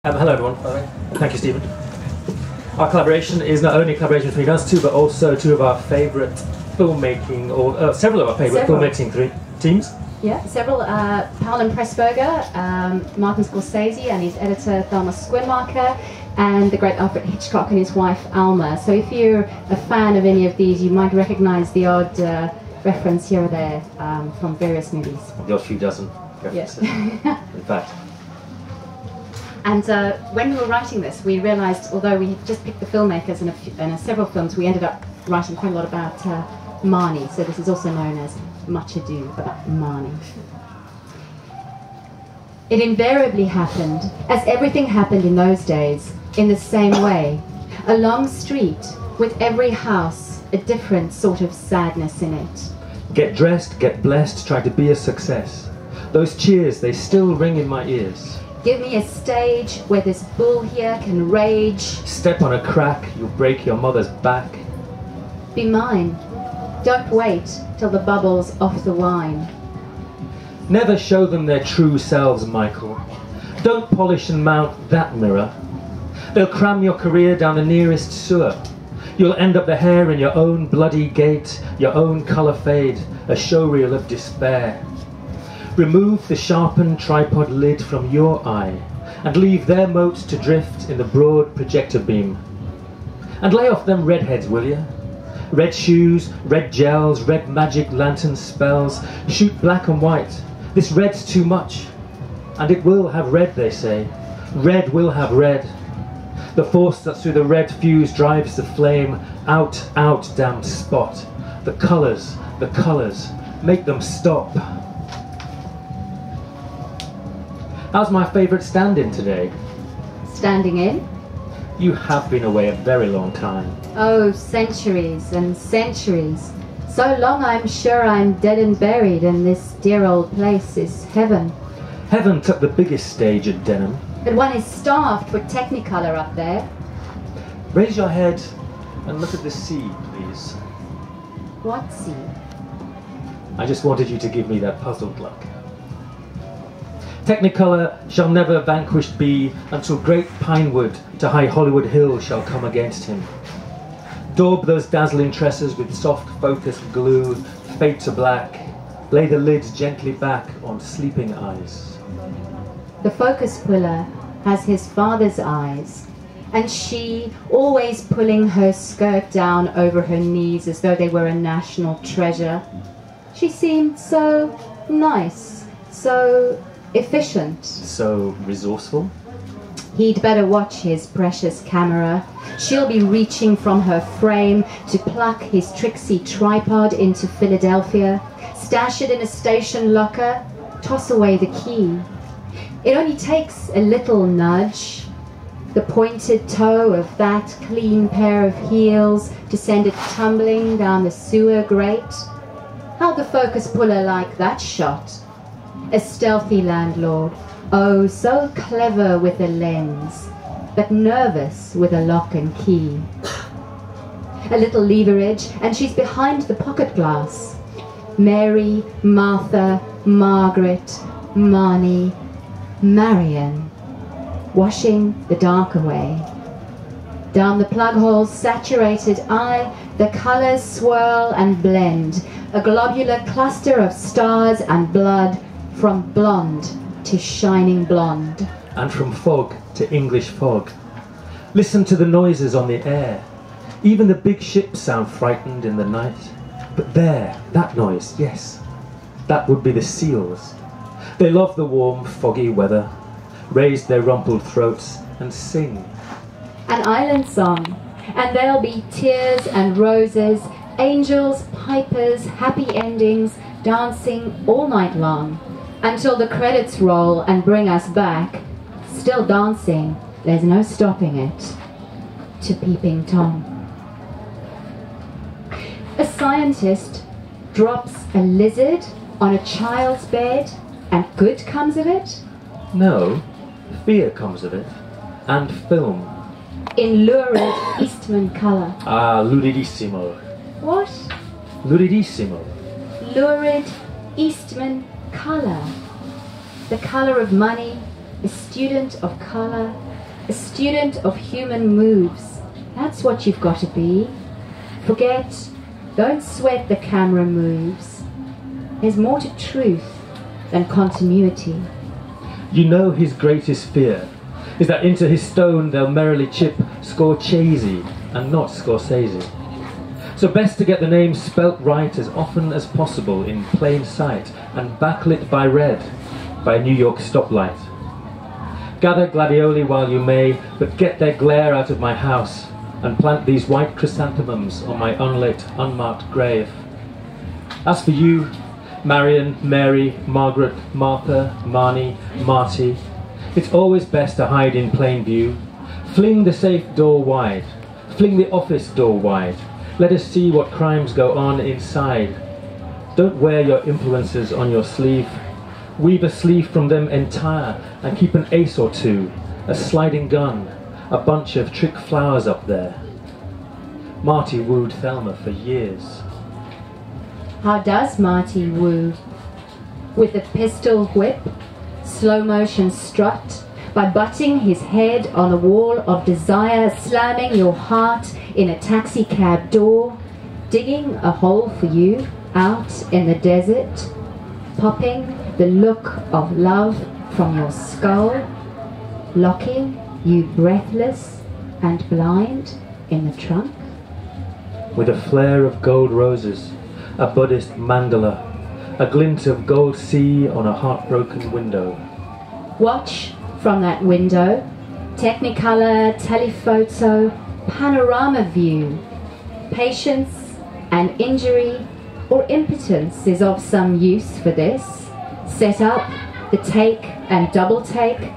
Hello everyone. Thank you, Stephen. Our collaboration is not only a collaboration between us two, but also two of our favourite filmmaking, or several of our favourite filmmaking teams. Yeah, several. Paul and Pressburger, Martin Scorsese and his editor Thelma Squinmarker, and the great Alfred Hitchcock and his wife Alma. So if you're a fan of any of these, you might recognise the odd reference here or there from various movies. The odd few dozen references, in fact. And when we were writing this, we realised, although we had just picked the filmmakers in several films, we ended up writing quite a lot about Marnie. So this is also known as Much Ado About Marnie. It invariably happened, as everything happened in those days, in the same way. A long street, with every house a different sort of sadness in it. Get dressed, get blessed, try to be a success. Those cheers, they still ring in my ears. Give me a stage where this bull here can rage. Step on a crack, you'll break your mother's back. Be mine. Don't wait till the bubble's off the wine. Never show them their true selves, Michael. Don't polish and mount that mirror. They'll cram your career down the nearest sewer. You'll end up the hair in your own bloody gate, your own colour fade, a showreel of despair. Remove the sharpened tripod lid from your eye and leave their mote to drift in the broad projector beam. And lay off them redheads, will ya? Red shoes, red gels, red magic lantern spells. Shoot black and white. This red's too much. And it will have red, they say. Red will have red. The force that through the red fuse drives the flame. Out, out, damned spot. The colours, make them stop. How's my favourite stand-in today? Standing in? You have been away a very long time. Oh, centuries and centuries. So long I'm sure I'm dead and buried, and this dear old place is heaven. Heaven took the biggest stage at Denham. But one is starved for Technicolor up there. Raise your head and look at the sea, please. What sea? I just wanted you to give me that puzzled look. Technicolor shall never vanquished be until great Pinewood to high Hollywood Hill shall come against him. Daub those dazzling tresses with soft focused glue, fade to black, lay the lids gently back on sleeping eyes. The focus puller has his father's eyes, and she always pulling her skirt down over her knees as though they were a national treasure. She seemed so nice, so efficient. So resourceful? He'd better watch his precious camera. She'll be reaching from her frame to pluck his tricksy tripod into Philadelphia, stash it in a station locker, toss away the key. It only takes a little nudge, the pointed toe of that clean pair of heels to send it tumbling down the sewer grate. How'd the focus puller like that shot? A stealthy landlord, oh so clever with a lens, but nervous with a lock and key. A little leverage and she's behind the pocket glass. Mary, Martha, Margaret, Marnie, Marion, washing the dark away. Down the plug hole's saturated eye, the colours swirl and blend, a globular cluster of stars and blood, from blonde to shining blonde. And from fog to English fog. Listen to the noises on the air. Even the big ships sound frightened in the night. But there, that noise, yes, that would be the seals. They love the warm, foggy weather, raise their rumpled throats and sing. An island song, and there'll be tears and roses, angels, pipers, happy endings, dancing all night long. Until the credits roll and bring us back, still dancing, there's no stopping it, to Peeping Tom. A scientist drops a lizard on a child's bed and good comes of it? No, fear comes of it, and film. In lurid Eastman colour. Ah, luridissimo. What? Luridissimo. Lurid Eastman colour. The colour of money, a student of colour, A student of human moves. That's what you've got to be. Forget, don't sweat the camera moves. There's more to truth than continuity. You know his greatest fear is that into his stone they'll merrily chip Scorsese and not Scorsese. So best to get the name spelt right as often as possible in plain sight and backlit by red by a New York stoplight. Gather gladioli while you may, but get their glare out of my house and plant these white chrysanthemums on my unlit, unmarked grave. As for you, Marion, Mary, Margaret, Martha, Marnie, Marty, it's always best to hide in plain view. Fling the safe door wide. Fling the office door wide. Let us see what crimes go on inside. Don't wear your influences on your sleeve. Weave a sleeve from them entire and keep an ace or two, a sliding gun, a bunch of trick flowers up there. Marty wooed Thelma for years. How does Marty woo? With a pistol whip, slow motion strut, by butting his head on the wall of desire, slamming your heart in a taxi cab door, digging a hole for you out in the desert, popping the look of love from your skull, locking you breathless and blind in the trunk? With a flare of gold roses, a Buddhist mandala, a glint of gold sea on a heartbroken window. Watch from that window, Technicolor, telephoto, panorama view. Patience and injury or impotence is of some use for this. Set up the take and double take.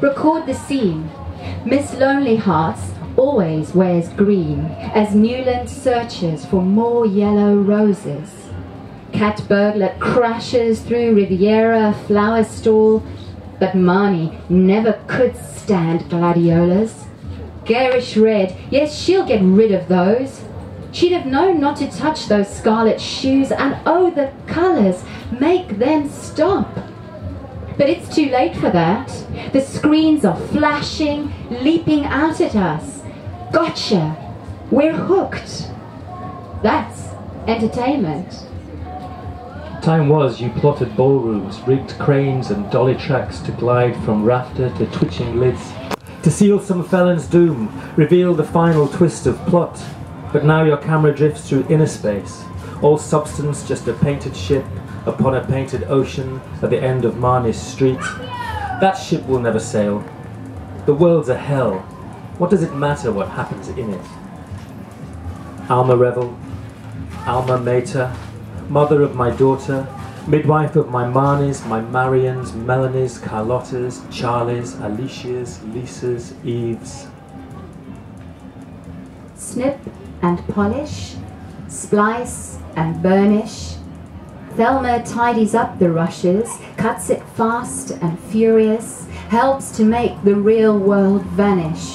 Record the scene. Miss Lonely Hearts always wears green as Newland searches for more yellow roses. Cat burglar crashes through Riviera flower stall, but Marnie never could stand gladiolas. Garish red, yes, she'll get rid of those. She'd have known not to touch those scarlet shoes, and oh, the colours, make them stop. But it's too late for that. The screens are flashing, leaping out at us. Gotcha! We're hooked. That's entertainment. Time was you plotted ballrooms, rigged cranes and dolly tracks to glide from rafter to twitching lids, to seal some felon's doom, reveal the final twist of plot. But now your camera drifts through inner space, all substance just a painted ship upon a painted ocean at the end of Marnie's street. That ship will never sail. The world's a hell. What does it matter what happens in it? Alma Revel, Alma Mater, mother of my daughter, midwife of my Marnies, my Marians, Melanies, Carlottas, Charlies, Alicias, Lisas, Eves. Snip and polish, splice and burnish. Thelma tidies up the rushes, cuts it fast and furious, helps to make the real world vanish.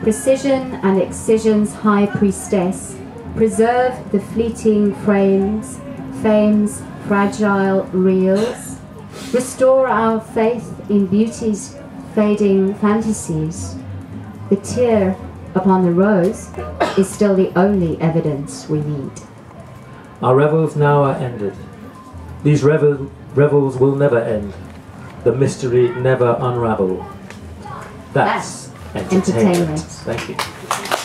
Precision and excision's high priestess, preserve the fleeting frames, fame's fragile reels, restore our faith in beauty's fading fantasies. The tear upon the rose is still the only evidence we need. Our revels now are ended. These revels will never end. The mystery never unravel. That's entertainment. Entertainment. Thank you.